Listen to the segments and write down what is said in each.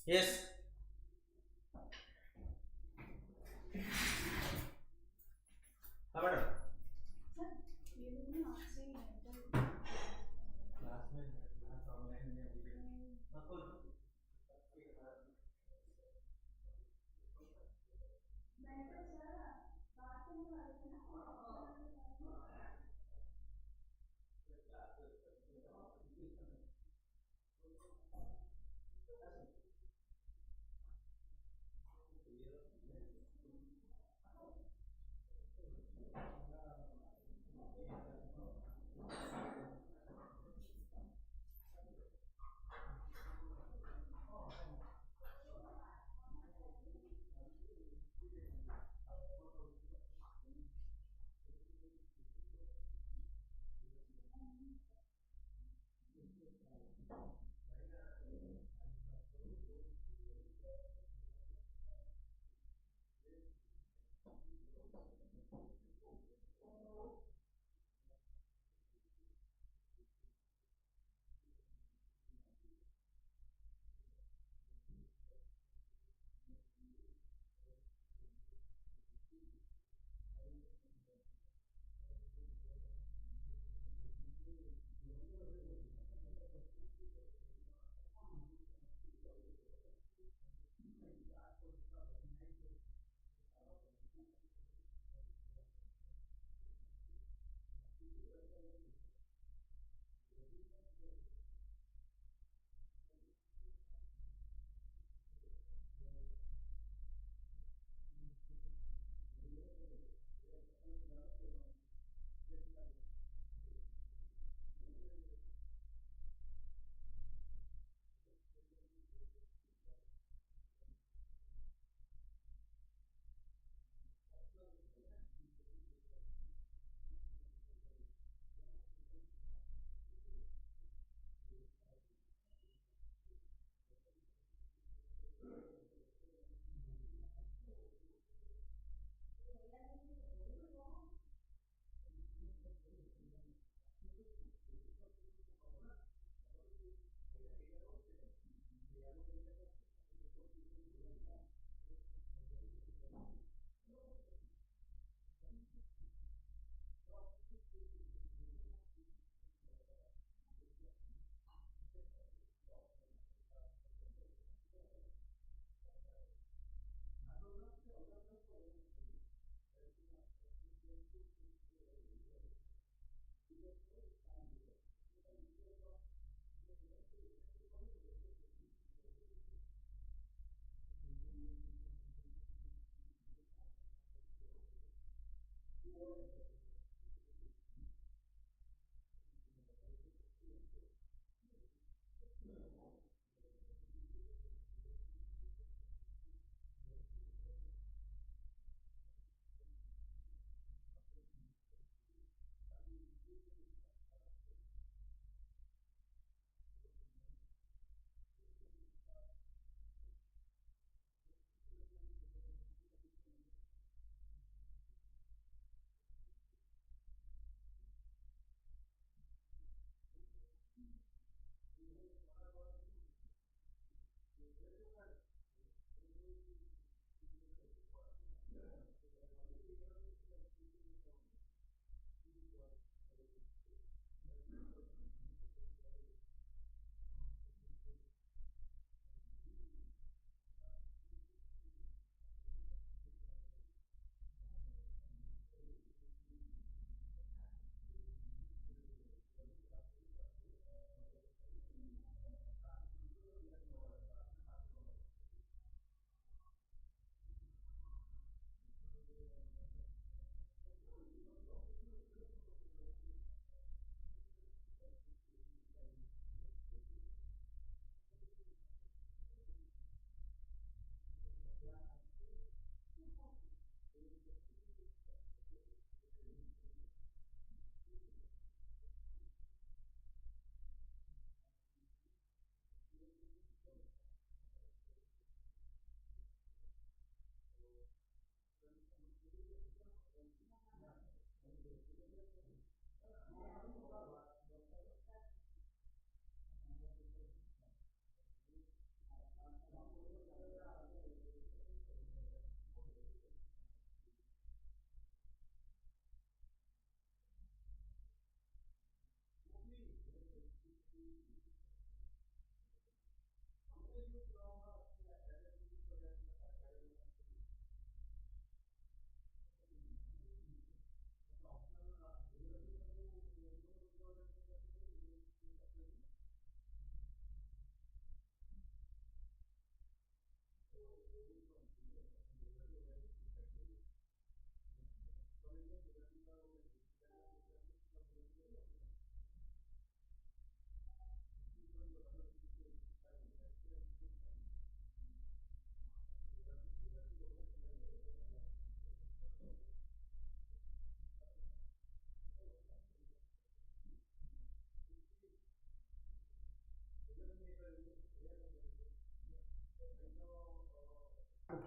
Yes हाँ madam class में class online में अभी बिल्कुल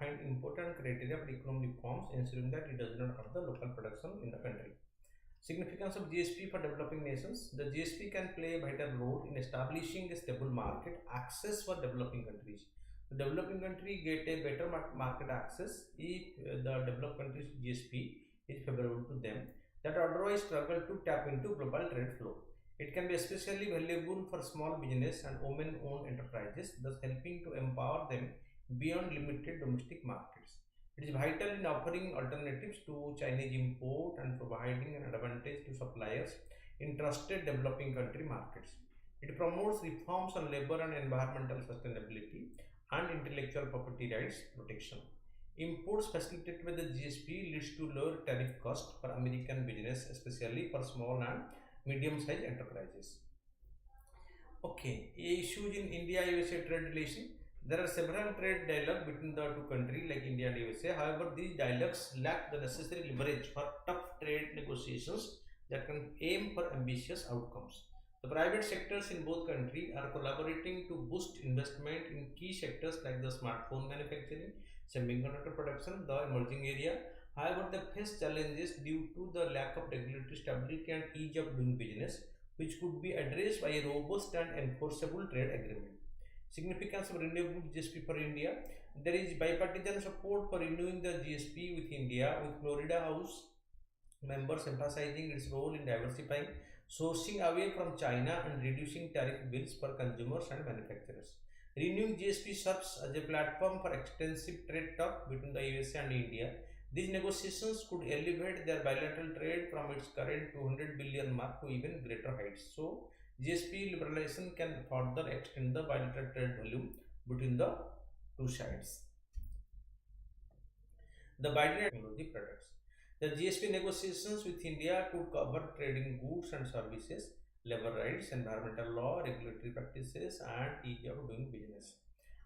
defined important criteria for economic reforms, ensuring that it does not hurt the local production in the country. Significance of GSP for developing nations. The GSP can play a vital role in establishing a stable market access for developing countries. The developing country get a better market access if the developed countries GSP is favorable to them that otherwise struggle to tap into global trade flow. It can be especially valuable for small business and women-owned enterprises, thus helping to empower them beyond limited domestic markets. It is vital in offering alternatives to Chinese import and providing an advantage to suppliers in trusted developing country markets. It promotes reforms on labor and environmental sustainability and intellectual property rights protection. Imports facilitated by the GSP leads to lower tariff cost for American business, especially for small and medium-sized enterprises. Okay, issues in India-USA trade relation. There are several trade dialogue between the two countries like India and USA. However, these dialogues lack the necessary leverage for tough trade negotiations that can aim for ambitious outcomes. The private sectors in both countries are collaborating to boost investment in key sectors like the smartphone manufacturing, semiconductor production, the emerging area. However, they face challenges due to the lack of regulatory stability and ease of doing business, which could be addressed by a robust and enforceable trade agreement. Significance of renewable GSP for India. There is bipartisan support for renewing the GSP with India, with Florida House members emphasizing its role in diversifying sourcing away from China and reducing tariff bills for consumers and manufacturers. Renewing GSP serves as a platform for extensive trade talk between the USA and India. These negotiations could elevate their bilateral trade from its current 200 billion mark to even greater heights. So, GSP liberalization can further extend the bilateral trade volume between the two sides. The Biden technology products. The GSP negotiations with India could cover trading goods and services, labor rights, environmental law, regulatory practices, and ease of doing business.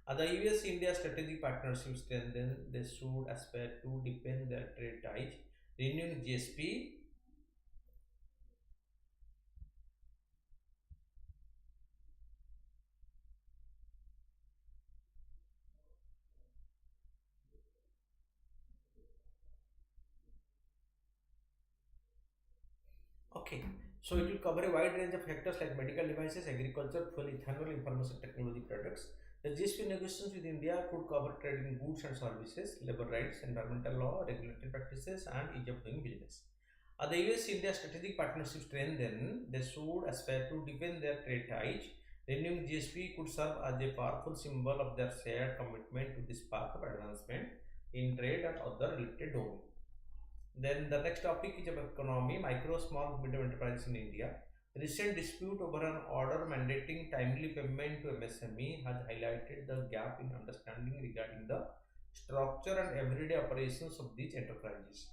The US-India strategic partnership strengthen. They should aspire to deepen their trade ties, renewing GSP. Okay, so it will cover a wide range of factors like medical devices, agriculture, fuel, ethanol, information technology products. The GSP negotiations with India could cover trade in goods and services, labor rights, environmental law, regulatory practices, and ease of doing business. The US-India strategic partnership strengthen. They should aspire to deepen their trade ties. Renewing GSP could serve as a powerful symbol of their shared commitment to this path of advancement in trade and other related domains. Then the next topic is about economy, micro, small, medium enterprises in India. Recent dispute over an order mandating timely payment to MSME has highlighted the gap in understanding regarding the structure and everyday operations of these enterprises.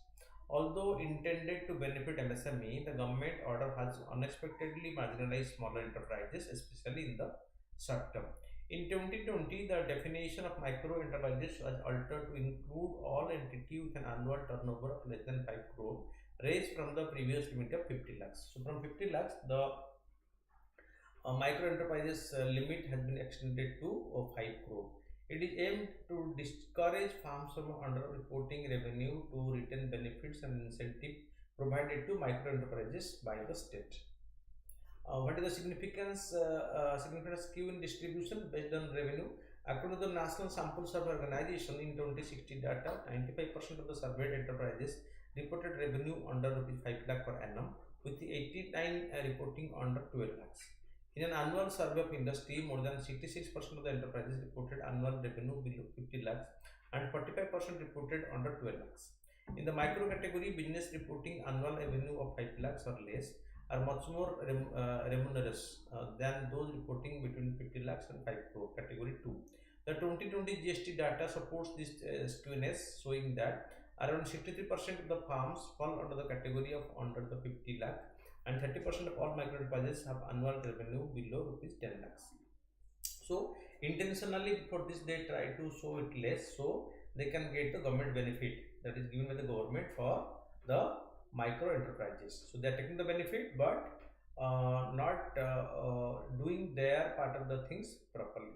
Although intended to benefit MSME, the government order has unexpectedly marginalized smaller enterprises, especially in the short term. In 2020, the definition of micro enterprises was altered to include all entities with an annual turnover of less than 5 crore, raised from the previous limit of 50 lakhs. So, from 50 lakhs, the micro enterprises limit has been extended to 5 crore. It is aimed to discourage firms from under-reporting revenue to retain benefits and incentive provided to micro enterprises by the state. What is the significance skew in distribution based on revenue? According to the National Sample Survey Organization in 2060 data, 95% of the surveyed enterprises reported revenue under rupees 5 lakh per annum, with the 89 reporting under 12 lakhs. In an annual survey of industry, more than 66% of the enterprises reported annual revenue below 50 lakhs and 45% reported under 12 lakhs. In the micro category, business reporting annual revenue of 5 lakhs or less are much more remunerous than those reporting between 50 lakhs and 5 crore category 2. The 2020 GST data supports this skewness, showing that around 63% of the farms fall under the category of under the 50 lakh and 30% of all micro enterprises have annual revenue below rupees 10 lakhs. So intentionally for this they try to show it less so they can get the government benefit that is given by the government for the micro enterprises. So they are taking the benefit but not doing their part of the things properly.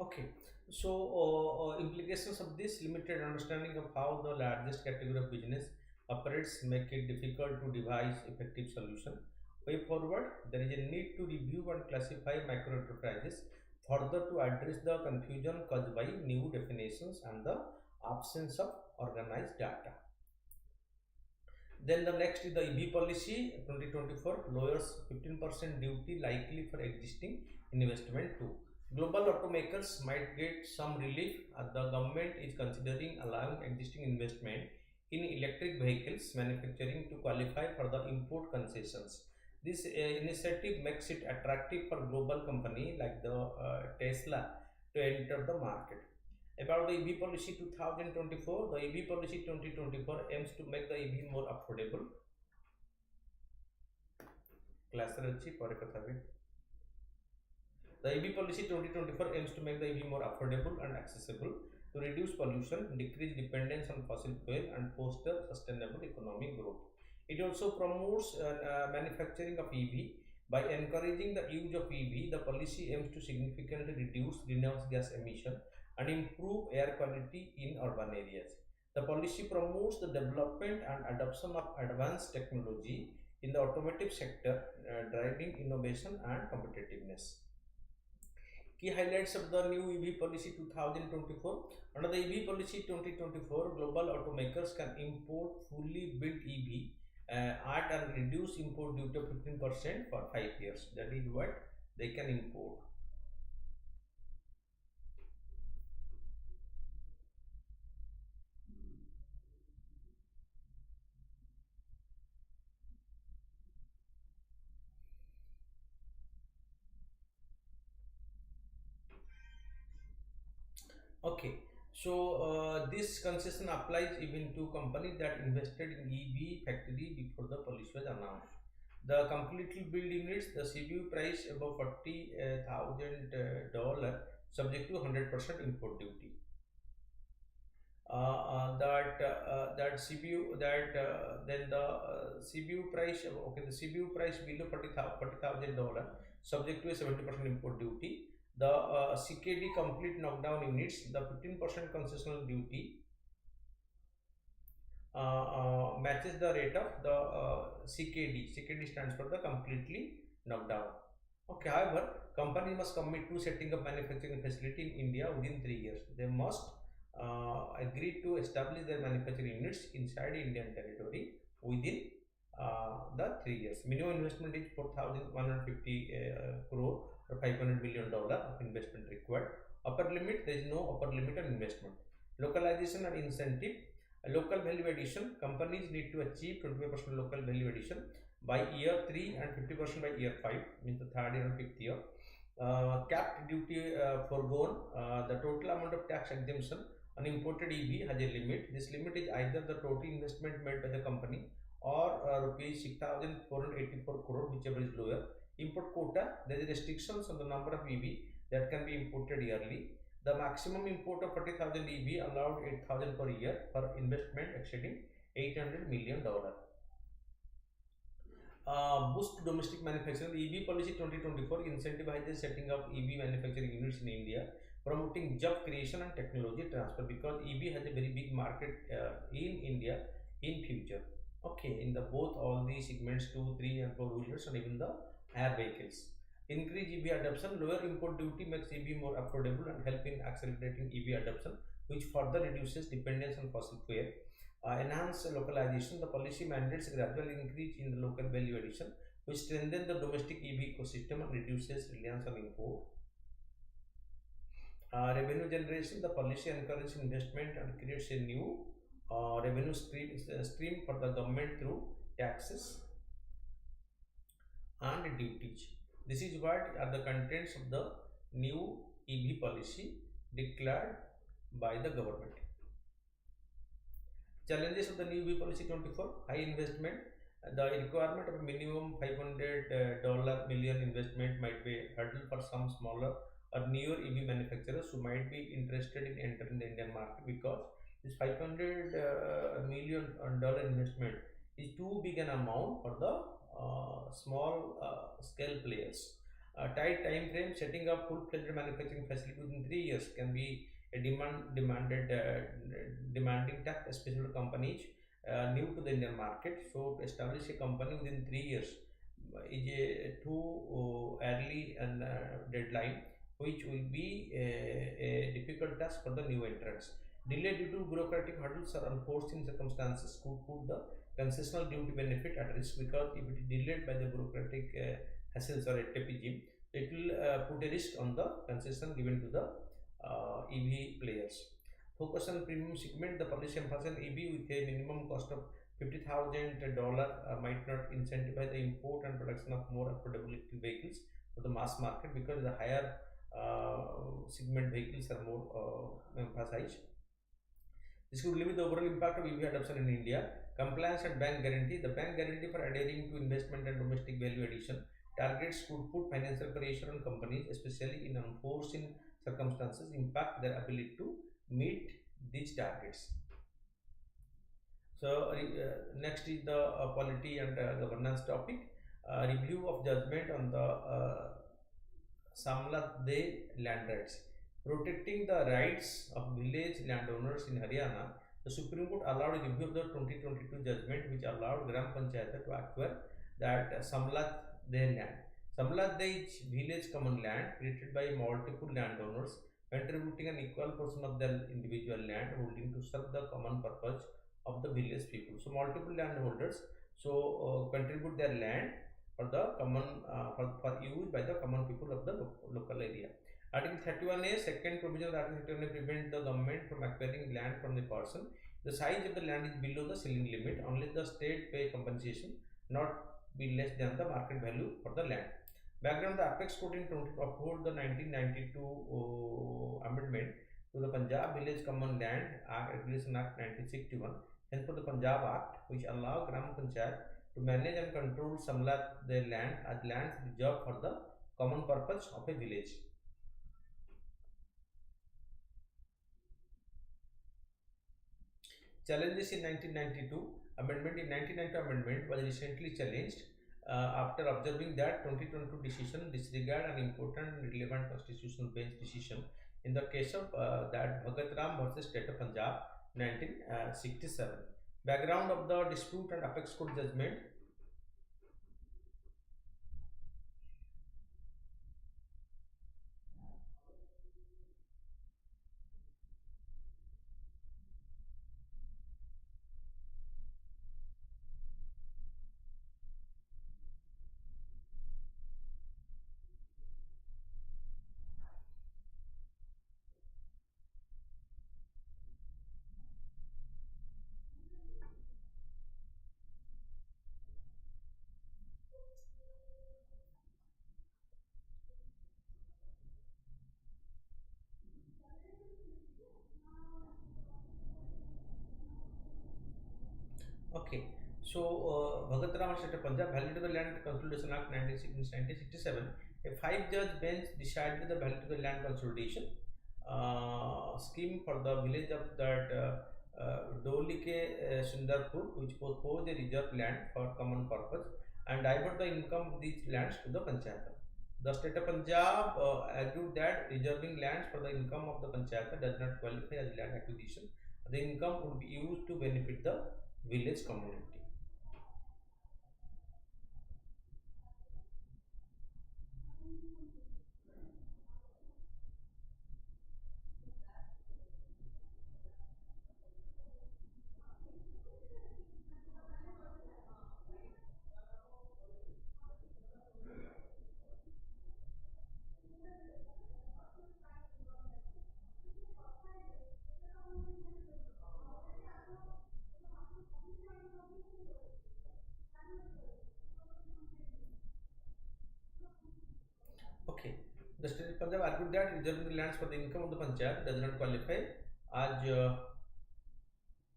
Okay, so implications of this limited understanding of how the largest category of business operates make it difficult to devise effective solution. Way forward, there is a need to review and classify micro enterprises further to address the confusion caused by new definitions and the absence of organized data. Then the next is the EV policy 2024 lowers 15% duty likely for existing investment too. Global automakers might get some relief as the government is considering allowing existing investment in electric vehicles manufacturing to qualify for the import concessions. This initiative makes it attractive for global company like the Tesla to enter the market. About the EV policy 2024, the EV policy 2024 aims to make the EV more affordable. Class the EV policy 2024 aims to make the EV more affordable and accessible to reduce pollution, decrease dependence on fossil fuel, and foster sustainable economic growth. It also promotes manufacturing of EV. By encouraging the use of EV, the policy aims to significantly reduce greenhouse gas emission and improve air quality in urban areas. The policy promotes the development and adoption of advanced technology in the automotive sector, driving innovation and competitiveness. Key highlights of the new EV policy 2024. Under the EV policy 2024, global automakers can import fully built EV at and reduce import duty of 15% for 5 years. That is what they can import. Okay, so this concession applies even to companies that invested in EV factory before the policy was announced. The completely built units, the CBU price above $40,000 subject to 100% import duty. That CBU that then the CBU price okay the CBU price below $40,000 subject to a 70% import duty. The CKD complete knockdown units, the 15% concessional duty matches the rate of the CKD. CKD stands for the completely knockdown. Okay, however, company must commit to setting up manufacturing facility in India within 3 years. They must agree to establish their manufacturing units inside Indian territory within the 3 years. Minimum investment is 4,150 crore or $500 million of investment required. Upper limit, there is no upper limit on investment. Localization and incentive. Local value addition, companies need to achieve 25% local value addition by year 3 and 50% by year 5, means the third year and fifth year. Capped duty foregone, the total amount of tax exemption on imported EV has a limit. This limit is either the total investment made by the company or rupees 6,484 crore, whichever is lower. Import quota, there is restrictions on the number of EV that can be imported yearly. The maximum import of 40,000 EV allowed 8,000 per year for investment exceeding $800 million. Boost domestic manufacturing. The EV policy 2024 incentivizes setting up EV manufacturing units in India, promoting job creation and technology transfer, because EV has a very big market in India in future. Okay, in the both all the segments 2, 3 and 4 wheelers and even the air vehicles. Increase EV adoption. Lower import duty makes EV more affordable and help in accelerating EV adoption, which further reduces dependence on fossil fuel. Enhance localization. The policy mandates gradual increase in the local value addition, which strengthens the domestic EV ecosystem and reduces reliance on import. Revenue generation. The policy encourages investment and creates a new revenue stream for the government through taxes and duties. This is what are the contents of the new EV policy declared by the government. Challenges of the new EV policy 24: high investment. The requirement of a minimum $500 million investment might be a hurdle for some smaller or newer EV manufacturers who might be interested in entering the Indian market, because this $500 million investment is too big an amount for the small scale players. A tight time frame, setting up full-fledged manufacturing facility within 3 years can be a demanding task, especially for companies new to the Indian market. So to establish a company within 3 years is a too early and deadline, which will be a difficult task for the new entrants. Delay due to bureaucratic hurdles or unforeseen circumstances could put the concessional duty benefit at risk, because if it is delayed by the bureaucratic hassles or TPG, it will put a risk on the concession given to the EV players. Focus on premium segment. The policy emphasis on EV with a minimum cost of $50,000 might not incentivize the import and production of more affordable electric vehicles for the mass market, because the higher segment vehicles are more emphasized. This could limit the overall impact of EV adoption in India. Compliance and bank guarantee. The bank guarantee for adhering to investment and domestic value addition targets could put financial pressure on companies, especially in unforeseen circumstances, impact their ability to meet these targets. So next is the polity and governance topic. Review of judgment on the Samlat-De land rights. Protecting the rights of village landowners in Haryana, the Supreme Court allowed a review of the 2022 judgment which allowed Gram Panchayat to acquire that Samlat-De land. Samlat-De is village common land created by multiple landowners contributing an equal portion of their individual land holding to serve the common purpose of the village people. So multiple landholders contribute their land for the common for use by the common people of the local area. Article 31A, second provision of Article 31A prevents the government from acquiring land from the person. The size of the land is below the ceiling limit unless the state pay compensation not be less than the market value for the land. Background: the Apex Court in approved the 1992 amendment to the Punjab Village Common Land Act, Regulation Act 1961, and for the Punjab Act, which allow Gram Panchayat to manage and control Samlat their land as lands reserved for the common purpose of a village. Challenges in 1992 amendment. In 1992 amendment was recently challenged after observing that 2022 decision disregard an important and relevant constitutional bench decision in the case of that Bhagat Ram versus State of Punjab 1967. Background of the dispute and Apex Court judgment. Okay, so Bhagat Ram State of Punjab, value to the Land Consolidation Act 1967, a 5-judge bench decided the value to the land consolidation scheme for the village of that Dolike Sundarpur, which proposed a reserved land for common purpose and divert the income of these lands to the Panchayat. The State of Punjab argued that reserving lands for the income of the Panchayat does not qualify as land acquisition. The income would be used to benefit the village community. Okay, the State of Punjab argued that reserving lands for the income of the Panchayat does not qualify as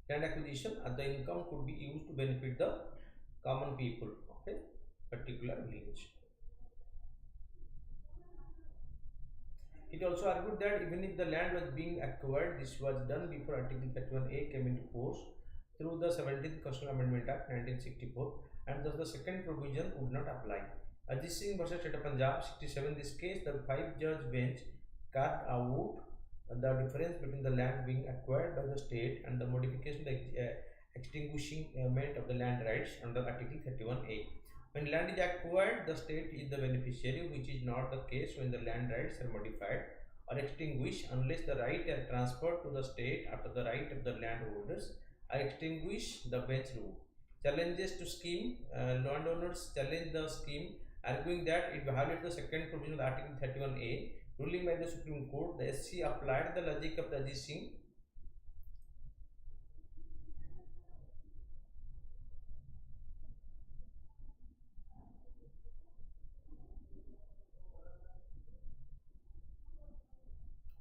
land acquisition, as the income could be used to benefit the common people of a particular village. It also argued that even if the land was being acquired, this was done before Article 31A came into force through the 17th Constitutional Amendment Act 1964, and thus the second provision would not apply. Ajit Singh versus State of Punjab 67. This case, the 5-judge bench carved out the difference between the land being acquired by the state and the modification extinguishment of the land rights under Article 31A. When land is acquired, the state is the beneficiary, which is not the case when the land rights are modified or extinguished unless the right are transferred to the state after the right of the landholders are extinguished. The bench rule. Challenges to scheme. Landowners challenge the scheme, arguing that it violates the second provision of Article 31A. Ruling by the Supreme Court, the SC applied the logic of the Ajit Singh.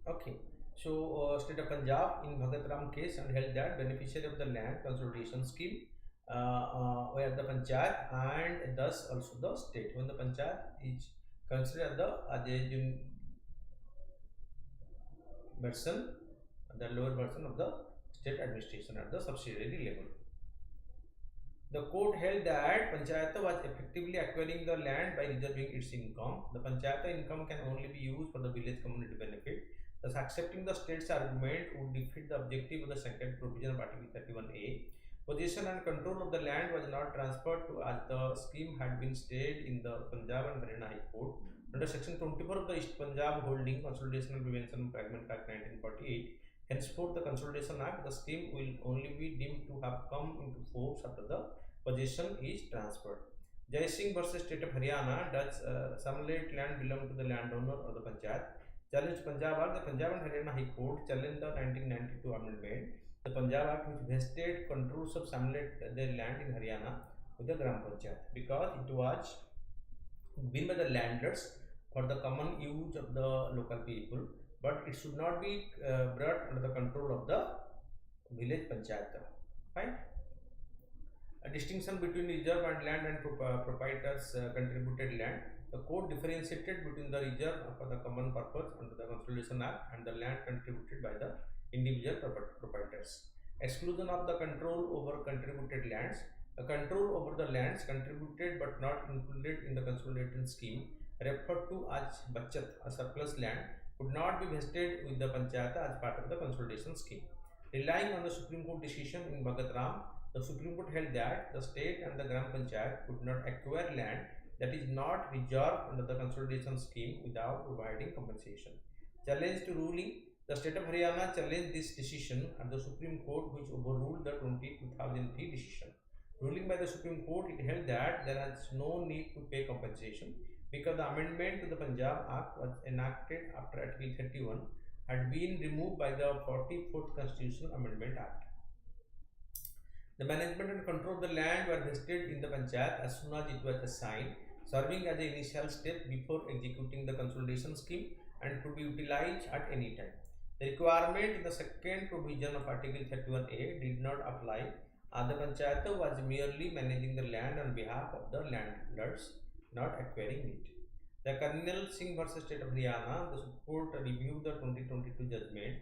Okay, so State of Punjab in Bhagat Ram case and held that beneficiary of the land consolidation scheme were the panchayat and thus also the state. When the panchayat is considered as a version, the lower version of the state administration at the subsidiary level. The court held that Panchayat was effectively acquiring the land by reserving its income. The Panchayat income can only be used for the village community benefit. Thus, accepting the state's argument would defeat the objective of the second provision of Article 31A. Possession and control of the land was not transferred to as the scheme had been stayed in the Punjab and Haryana High Court. Under Section 24 of the East Punjab Holding Consolidation and Prevention Fragment Act 1948, henceforth the Consolidation Act, the scheme will only be deemed to have come into force after the possession is transferred. Jai Singh versus State of Haryana. Does samlet land belong to the landowner or the panchayat? Challenge Punjab Act. The Punjab and Haryana High Court challenged the 1992 amendment. The Punjab Act which vested controls of samlet their land in Haryana with the Gram Panchayat because it was been by the landlords for the common use of the local people, but it should not be brought under the control of the village panchayat. Fine. A distinction between reserve and land and proprietors contributed land. The court differentiated between the reserve for the common purpose under the Consolidation Act and the land contributed by the individual proprietors. Exclusion of the control over contributed lands. The control over the lands contributed but not included in the consolidation scheme, referred to as bachat, a surplus land, could not be vested with the panchayat as part of the consolidation scheme. Relying on the Supreme Court decision in Bhagat Ram, the Supreme Court held that the state and the Gram Panchayat could not acquire land that is not reserved under the consolidation scheme without providing compensation. Challenge to ruling. The State of Haryana challenged this decision at the Supreme Court, which overruled the 2003 decision. Ruling by the Supreme Court, it held that there is no need to pay compensation because the amendment to the Punjab Act was enacted after Article 31 had been removed by the 44th Constitutional Amendment Act. The management and control of the land were vested in the panchayat as soon as it was assigned, serving as an initial step before executing the consolidation scheme and could be utilized at any time. The requirement in the second provision of Article 31A did not apply as the panchayat was merely managing the land on behalf of the landlords, not acquiring it. The Colonel Singh versus State of Haryana, the Supreme Court reviewed the 2022 judgment.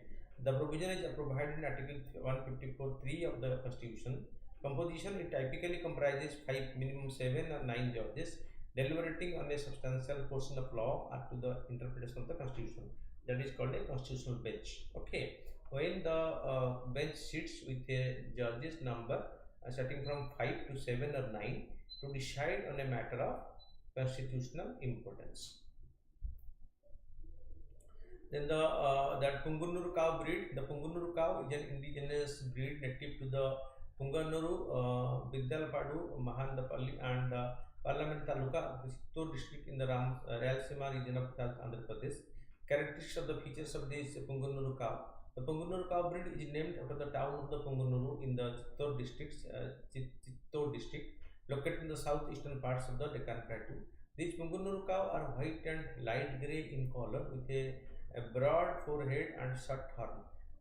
The provision is provided in Article 154(3) of the Constitution. Composition, it typically comprises 5, minimum 7 or 9 judges deliberating on a substantial portion of law up to the interpretation of the Constitution. That is called a constitutional bench. Okay, when the bench sits with a judges number starting from 5 to 7 or 9 to decide on a matter of constitutional importance. Then that Pungunuru cow breed. The Pungunuru cow is an indigenous breed native to the Punganuru, Biddalpadu, Mahandapalli and Parliament Taluka, Chittor district in the Rayalaseema region of Andhra Pradesh. Characteristics of the features of this Punganuru cow. The Punganuru cow breed is named after the town of the Punganuru in the Chittor district, located in the southeastern parts of the Deccan Plateau. These Punganuru cow are white and light grey in color with a broad forehead and short horn.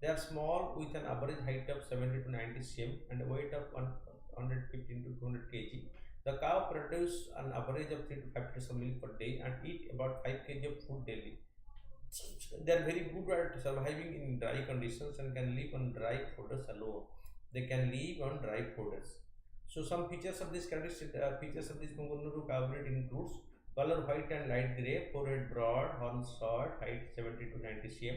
They are small with an average height of 70 to 90 cm and a weight of 115 to 200 kg. The cow produce an average of 3 to 5 liters of milk per day and eat about 5 kg of food daily. They are very good at surviving in dry conditions and can live on dry fodders alone. They can live on dry fodders. So some features of this characteristic features of this Punganuru cow breed includes Color white and light grey, forehead broad, horns short, height 70 to 90 cm,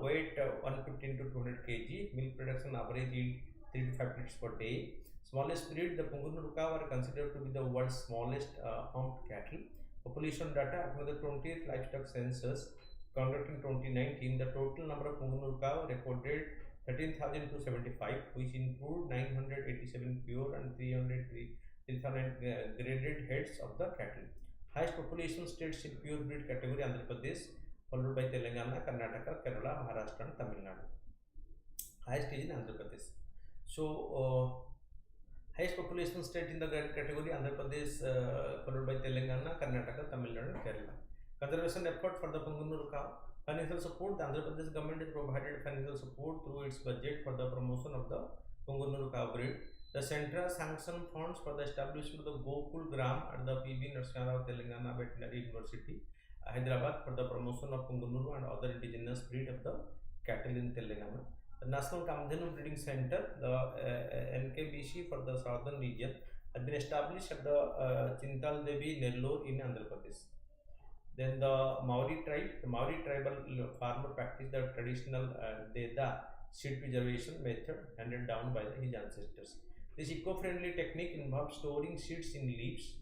weight 115 to 200 kg, milk production average yield 3 to 5 liters per day. Smallest breed, the Pungunuru cow are considered to be the world's smallest humped cattle. Population data after the 20th livestock census conducted in 2019, the total number of Pungunuru cow recorded 13,275, which include 987 pure and 3,000 graded heads of the cattle. Highest population states in pure breed category Andhra Pradesh, followed by Telangana, Karnataka, Kerala, Maharashtra, and Tamil Nadu. Highest is in Andhra Pradesh. So, highest population state in the category Andhra Pradesh, followed by Telangana, Karnataka, Tamil Nadu, and Kerala. Conservation effort for the Pungunuru cow. Financial support. The Andhra Pradesh government has provided financial support through its budget for the promotion of the Pungunuru cow breed. The central sanction funds for the establishment of the Gokul Gram at the PV Narasimha Rao Telangana Veterinary University, Hyderabad, for the promotion of Pungunuru and other indigenous breed of the cattle in Telangana. The National Kamdhenu Breeding Center, the NKBC for the southern region, has been established at the Chintal Devi, Nellore in Andhra Pradesh. Then the Maori tribe, the Maori tribal farmer practice the traditional Deda seed preservation method handed down by his ancestors. This eco-friendly technique involves storing seeds in leaves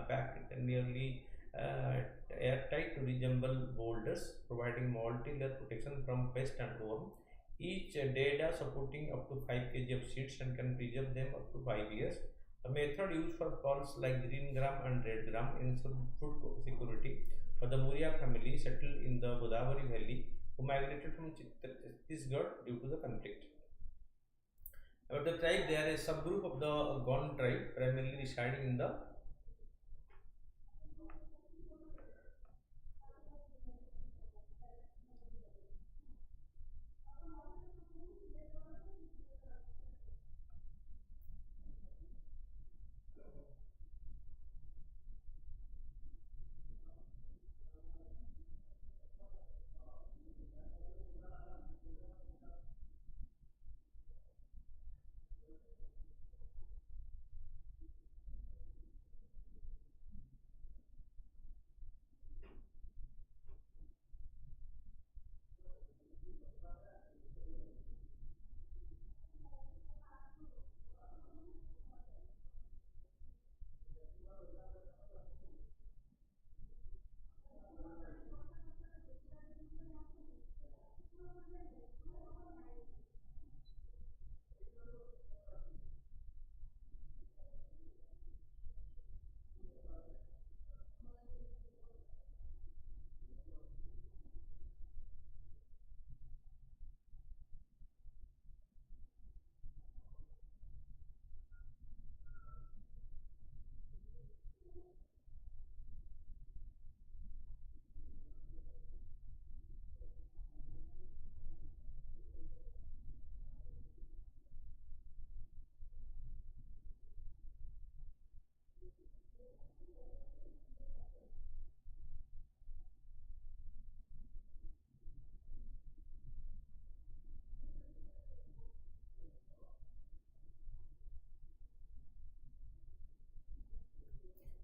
packed nearly airtight to resemble boulders, providing multi-layer protection from pest and worm. Each data supporting up to 5 kg of seeds and can preserve them up to 5 years. The method used for pulse like green gram and red gram ensure food security for the Muria family settled in the Godavari Valley who migrated from Chhattisgarh due to the conflict. About the tribe, they are a subgroup of the Gond tribe, primarily residing in the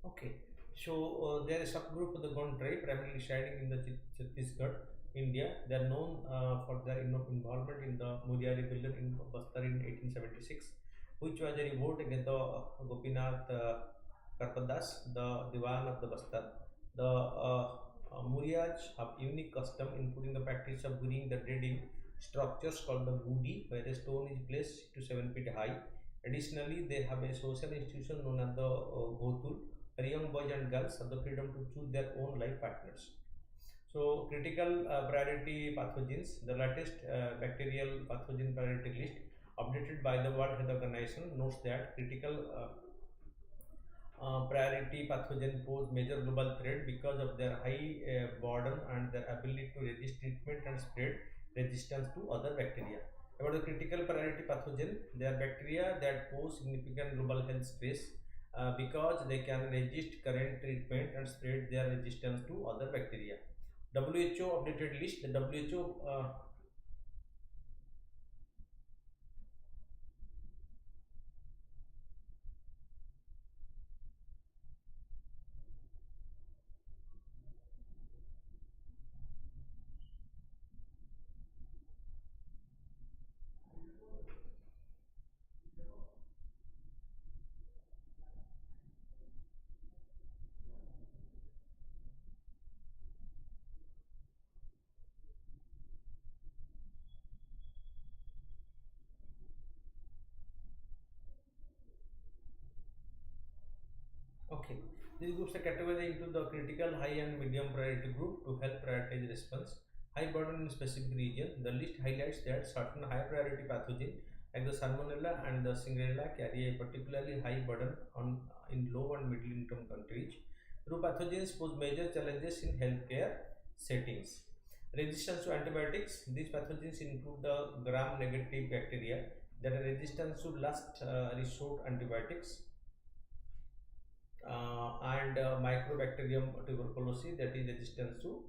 okay. So they are a subgroup of the Gond tribe, primarily residing in the Chhattisgarh, India. They are known for their involvement in the Muria rebellion in Bastar in 1876, which was a revolt against the Gopinath Karpadas, the Diwan of the Bastar. The Murias have unique custom, including the practice of burying the dead in structures called the Gudi, where a stone is placed 6 to 7 feet high. Additionally, they have a social institution known as the Gotul, where young boys and girls have the freedom to choose their own life partners. So, critical priority pathogens, the latest bacterial pathogen priority list updated by the World Health Organization notes that critical priority pathogen pose major global threat because of their high burden and their ability to resist treatment and spread resistance to other bacteria. About the critical priority pathogen, they are bacteria that pose significant global health stress because they can resist current treatment and spread their resistance to other bacteria. WHO updated list. The WHO Okay, these groups are categorized into the critical, high, and medium priority group to help prioritize response. High burden in specific region. The list highlights that certain high priority pathogen like the Salmonella and the Shigella carry a particularly high burden on in low and middle income countries. Through pathogens pose major challenges in healthcare settings. Resistance to antibiotics. These pathogens include the gram-negative bacteria that are resistant to last resort antibiotics, and Mycobacterium tuberculosis that is resistance to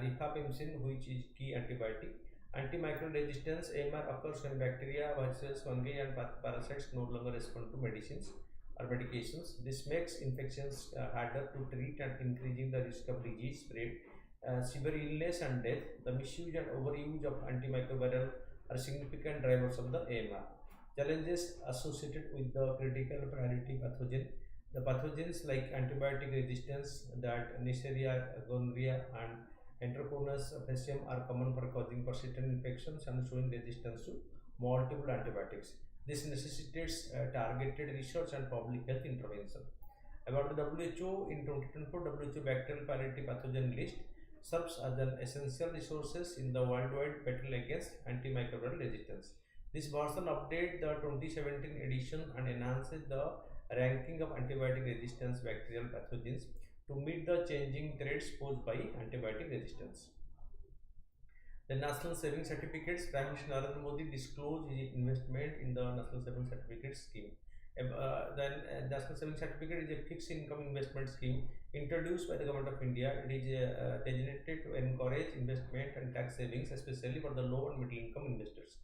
rifampicin, which is key antibiotic. Antimicrobial resistance AMR occurs when bacteria, viruses, fungi, and parasites no longer respond to medicines or medications. This makes infections harder to treat and increasing the risk of disease spread, severe illness, and death. The misuse and overuse of antimicrobial are significant drivers of the AMR. Challenges associated with the critical priority pathogen. The pathogens like antibiotic resistance, that Neisseria gonorrhea and Enterococcus faecium are common for causing persistent infections and showing resistance to multiple antibiotics. This necessitates targeted research and public health intervention. About the WHO, in 2024, WHO bacterial priority pathogen list serves as an essential resources in the worldwide battle against antimicrobial resistance. This version updates the 2017 edition and enhances the ranking of antibiotic resistance bacterial pathogens to meet the changing threats posed by antibiotic resistance. The National Saving Certificates. Prime Minister Narendra Modi disclosed his investment in the National Saving Certificate scheme. The National Saving Certificate is a fixed income investment scheme introduced by the Government of India. It is designated to encourage investment and tax savings, especially for the low and middle income investors.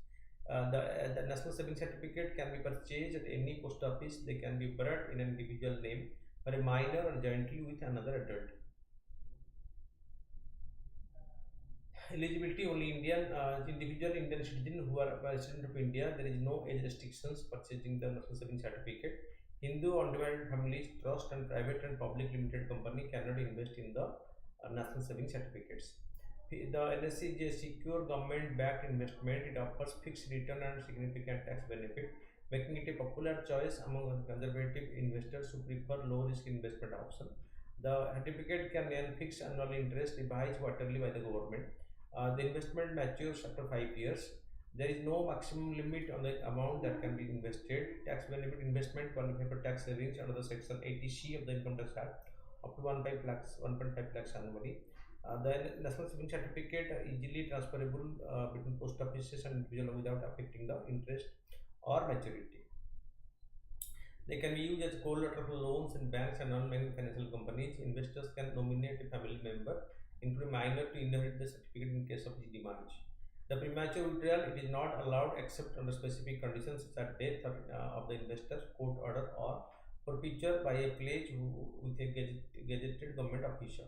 The National Saving Certificate can be purchased at any post office. They can be brought in an individual name for a minor or jointly with another adult. Eligibility: only individual Indian citizen who are resident of India. There is no age restrictions purchasing the National Saving Certificate. Hindu undivided families, trust, and private and public limited company cannot invest in the National Saving Certificates. The NSC is a secure government-backed investment. It offers fixed return and significant tax benefit, making it a popular choice among conservative investors who prefer low-risk investment option. The certificate can earn fixed annual interest revised quarterly by the government. The investment matures after 5 years. There is no maximum limit on the amount that can be invested. Tax benefit: investment qualify for tax savings under the Section 80C of the Income Tax Act up to 1.5 lakhs annually. The National Saving Certificate are easily transferable between post offices and individual without affecting the interest or maturity. They can be used as collateral for loans in banks and non-banking financial companies. Investors can nominate a family member, including minor, to inherit the certificate in case of demise. The premature withdrawal: it is not allowed except under specific conditions such as death of the investor, court order, or forfeiture by a pledge with a gazetted government official.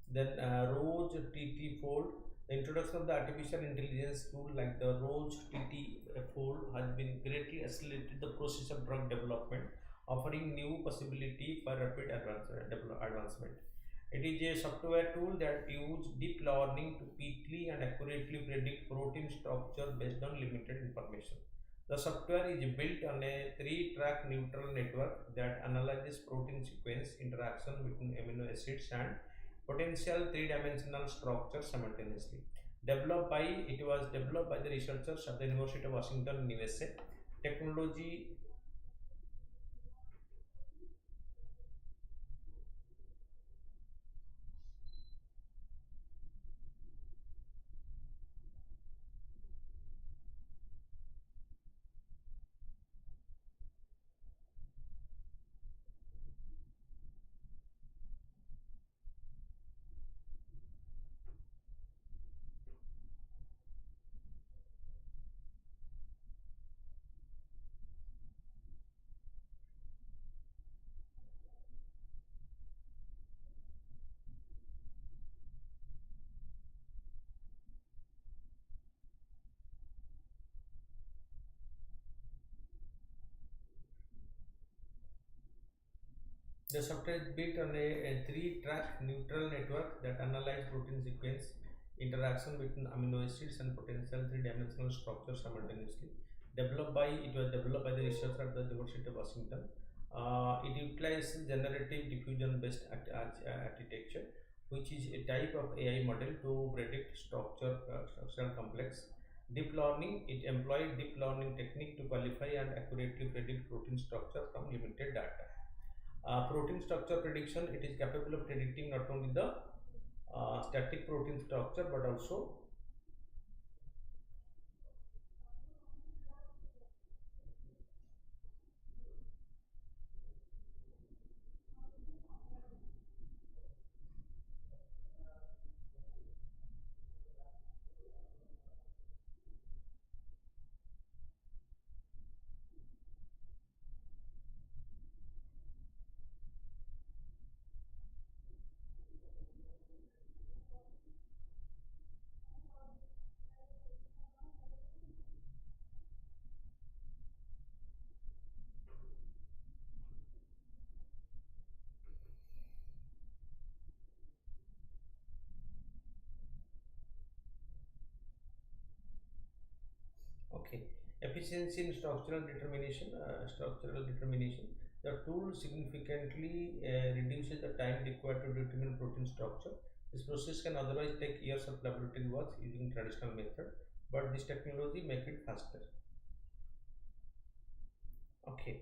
Then Rose TT Fold. The introduction of the artificial intelligence tool like the Rose TT Fold has been greatly accelerated the process of drug development, offering new possibility for rapid advancement. It is a software tool that uses deep learning to quickly and accurately predict protein structure based on limited information. The software is built on a 3-track neural network that analyzes protein sequence interaction between amino acids and potential three-dimensional structures simultaneously. It was developed by the researchers at the University of Washington in USA. Technology. The software is built on a 3-track neural network that analyzes protein sequence interaction between amino acids and potential three-dimensional structures simultaneously. It was developed by the researcher at the University of Washington. It utilizes generative diffusion based architecture, which is a type of AI model to predict structural complex. Deep learning, it employs deep learning technique to qualify and accurately predict protein structure from limited data. Protein structure prediction, it is capable of predicting not only the static protein structure but also. Okay, efficiency in structural determination. The tool significantly reduces the time required to determine protein structure. This process can otherwise take years of laboratory work using traditional method, but this technology make it faster. Okay.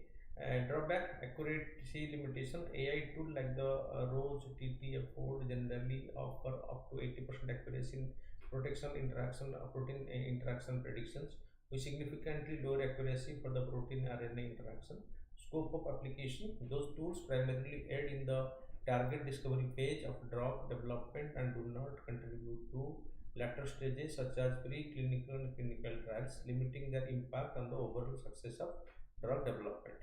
Drawback, accuracy limitation. AI tool like the Rose TTF4 generally offer up to 80% accuracy in protein interaction predictions, with significantly lower accuracy for the protein RNA interaction. Scope of application, those tools primarily aid in the target discovery phase of drug development and do not contribute to later stages such as preclinical and clinical trials, limiting their impact on the overall success of drug development.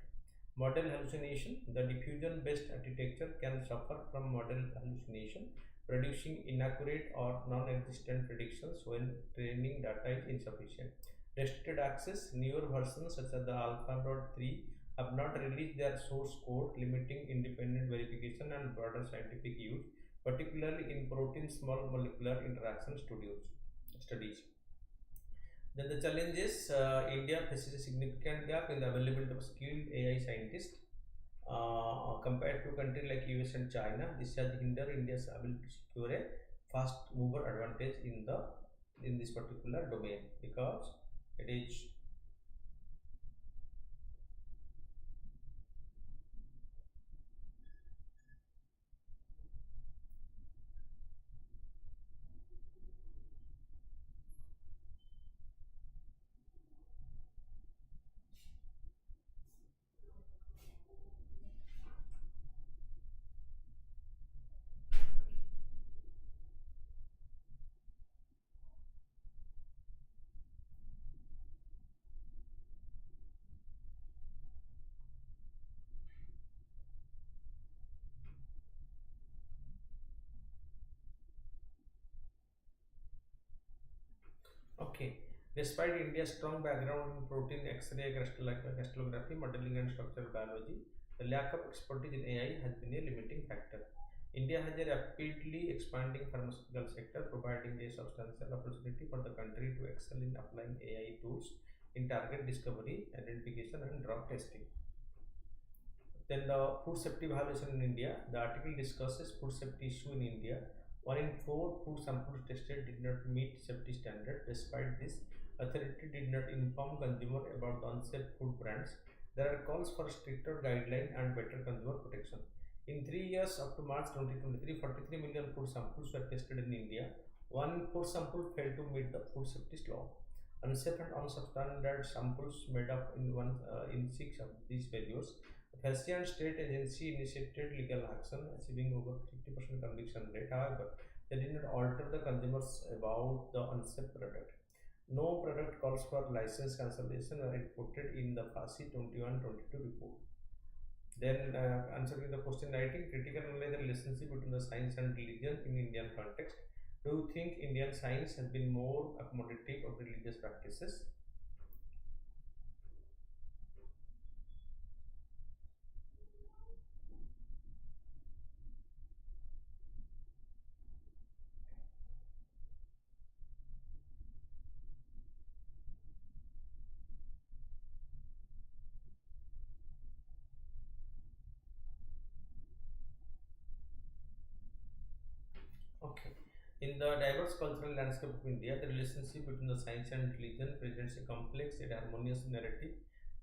Model hallucination. The diffusion based architecture can suffer from model hallucination, producing inaccurate or non existent predictions when training data is insufficient. Restricted access. Newer versions such as the Alpha.3 have not released their source code, limiting independent verification and broader scientific use, particularly in protein small molecular interaction studies. Then the challenges, India faces a significant gap in the availability of skilled AI scientists compared to countries like US and China. This has hindered India's ability to secure a fast mover advantage in this particular domain because it is. Okay. Despite India's strong background in protein X-ray crystallography, modeling, and structural biology, the lack of expertise in AI has been a limiting factor. India has a rapidly expanding pharmaceutical sector, providing a substantial opportunity for the country to excel in applying AI tools in target discovery, identification, and drug testing. Then the food safety violation in India. The article discusses food safety issue in India. One in four food samples tested did not meet safety standard. Despite this, authority did not inform consumer about the unsafe food brands. There are calls for stricter guideline and better consumer protection. In 3 years up to March 2023, 43 million food samples were tested in India. One in four samples failed to meet the food safety law. Unsafe and unsubstandard samples made up in six of these failures. The Hessian state agency initiated legal action, achieving over 50% conviction rate. However, they did not alter the consumers about the unsafe product. No product calls for license cancellation were reported in the FASI 21-22 report. Then, answering the question writing, critical analyze the relationship between the science and religion in Indian context. Do you think Indian science has been more accommodative of religious practices? In the diverse cultural landscape of India, the relationship between the science and religion presents a complex and harmonious narrative,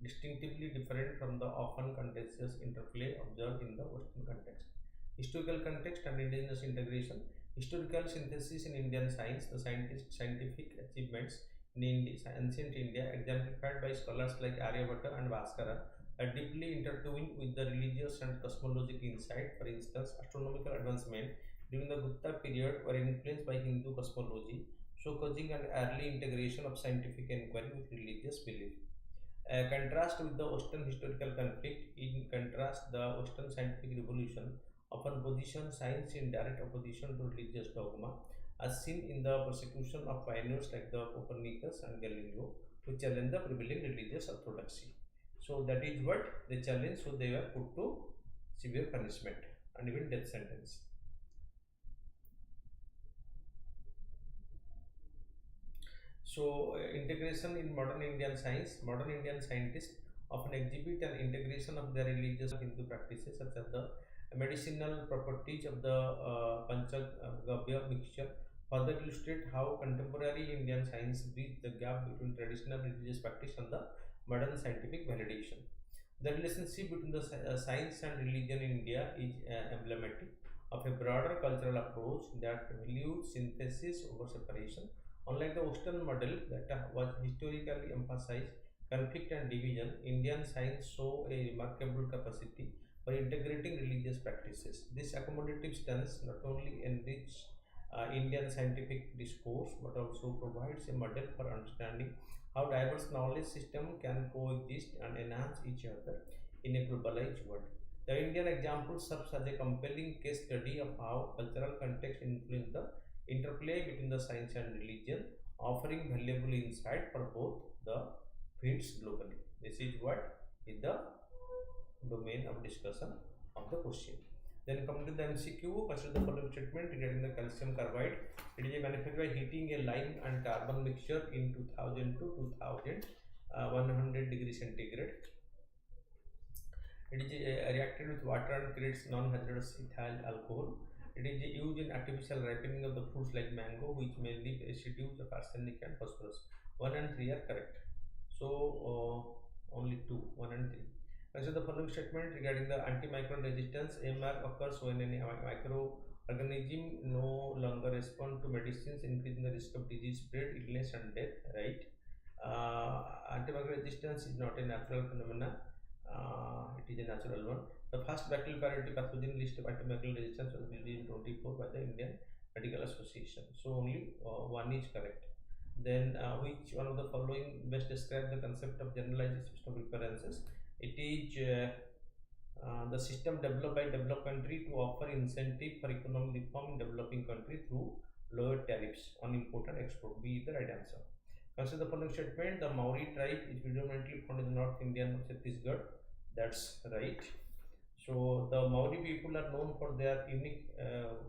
distinctively different from the often contentious interplay observed in the Western context. Historical context and indigenous integration. Historical synthesis in Indian science, the scientific achievements in ancient India, exemplified by scholars like Aryabhatta and Bhaskara, are deeply intertwined with the religious and cosmological insight. For instance, astronomical advancement during the Gupta period were influenced by Hindu cosmology, so causing an early integration of scientific inquiry with religious belief. Contrast with the Western historical conflict, in contrast, the Western scientific revolution often positioned science in direct opposition to religious dogma, as seen in the persecution of pioneers like the Copernicus and Galileo, who challenged the prevailing religious orthodoxy. So that is what they challenged, so they were put to severe punishment and even death sentence. So, integration in modern Indian science. Modern Indian scientists often exhibit an integration of their religious Hindu practices, such as the medicinal properties of the Panchagavya mixture. Further illustrate how contemporary Indian science bridges the gap between traditional religious practice and the modern scientific validation. The relationship between the science and religion in India is emblematic of a broader cultural approach that values synthesis over separation. Unlike the Western model that was historically emphasized conflict and division, Indian science show a remarkable capacity for integrating religious practices. This accommodative stance not only enriches Indian scientific discourse but also provides a model for understanding how diverse knowledge systems can coexist and enhance each other in a globalized world. The Indian example serves as a compelling case study of how cultural context influence the interplay between the science and religion, offering valuable insight for both the fields globally. This is what is the domain of discussion of the question. Then come to the MCQ. Consider the following statement regarding the calcium carbide. It is manufactured by heating a lime and carbon mixture in 2000 to 2100 degrees centigrade. It is reacted with water and creates non-hazardous ethyl alcohol. It is used in artificial ripening of the fruits like mango, which may leave residues of arsenic and phosphorus. 1 and 3 are correct. So only 2, 1 and 3. Consider the following statement regarding the antimicrobial resistance. AMR occurs when a microorganism no longer respond to medicines, increasing the risk of disease spread, illness, and death. Right? Antimicrobial resistance is not a natural phenomenon. It is a natural one. The first bacterial priority pathogen list of antimicrobial resistance was released in 24 by the Indian Medical Association. So only 1 is correct. Then which one of the following best describe the concept of generalized system preferences? It is the system developed by developed country to offer incentive for economic reform in developing country through lower tariffs on import and export. B is the right answer. Consider the following statement. The Maori tribe is predominantly found in the North Indian of Chhattisgarh. That's right. So the Maori people are known for their unique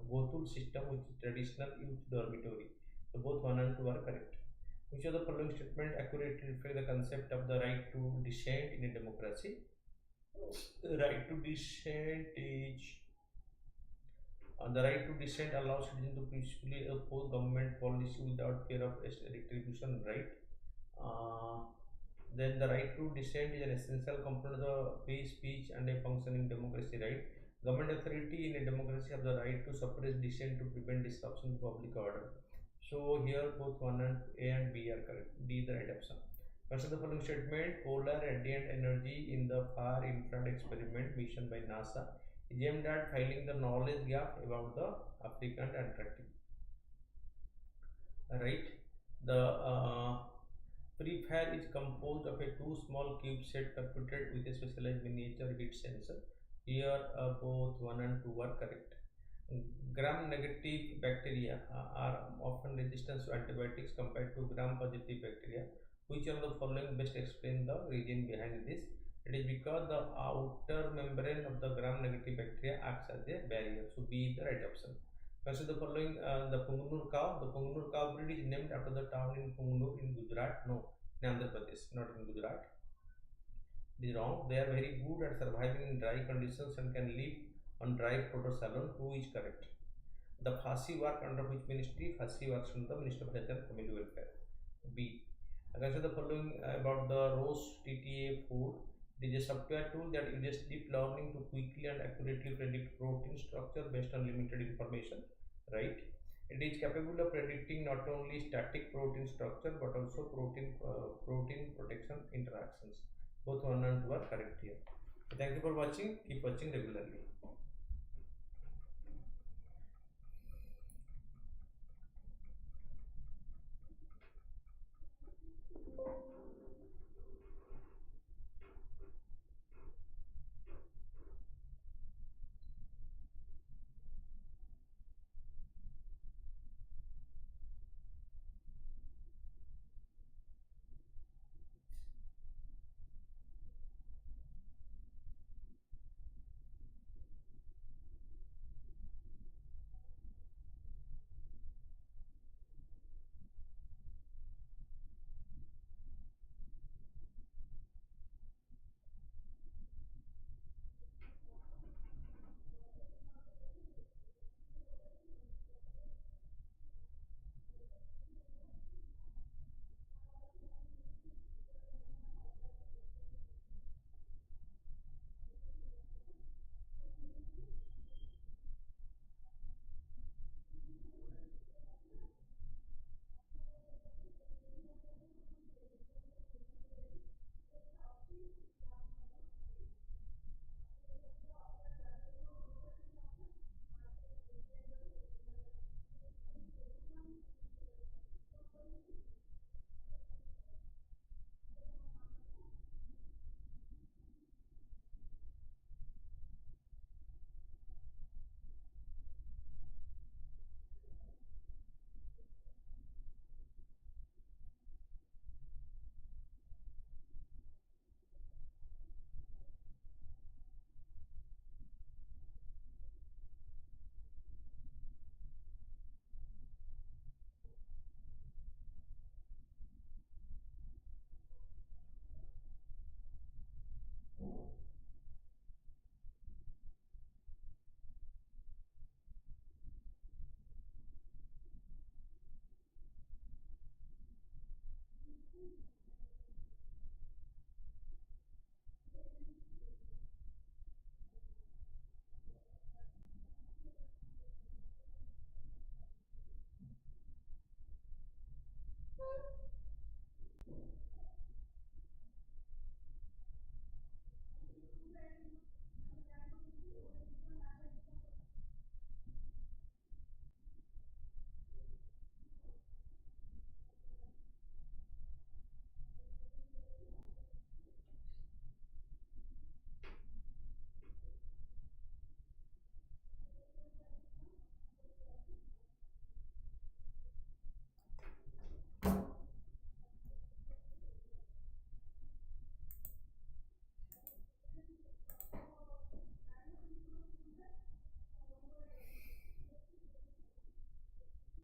Gothul system, which is traditional youth dormitory. So both 1 and 2 are correct. Which of the following statement accurately reflect the concept of the right to dissent in a democracy? The right to dissent is the right to dissent allows citizens to peacefully oppose government policy without fear of retribution. Right. Then the right to dissent is an essential component of the free speech and a functioning democracy. Right. Government authority in a democracy have the right to suppress dissent to prevent disruption to public order. So here both 1 and A and B are correct. D is the right option. Consider the following statement. Polar radiant energy in the far infrared experiment mission by NASA is aimed at filling the knowledge gap about the African Antarctic. Right. The Free Fire is composed of a two small cube set computed with a specialized miniature heat sensor. Here both 1 and 2 are correct. Gram-negative bacteria are often resistant to antibiotics compared to gram-positive bacteria. Which of the following best explain the reason behind this? It is because the outer membrane of the gram-negative bacteria acts as a barrier. So B is the right option. Consider the following: the Pungnur cow. The Pungnur cow breed is named after the town in Pungnur in Gujarat. No, in Andhra Pradesh, not in Gujarat. It is wrong. They are very good at surviving in dry conditions and can live on dry protozoan. 2 is correct. The FASI work under which ministry? FASI works under the Ministry of Health and Family Welfare. B. Consider the following about the ROS TTA4. It is a software tool that uses deep learning to quickly and accurately predict protein structure based on limited information. Right? It is capable of predicting not only static protein structure but also protein protection interactions. Both 1 and 2 are correct here. Thank you for watching. Keep watching regularly.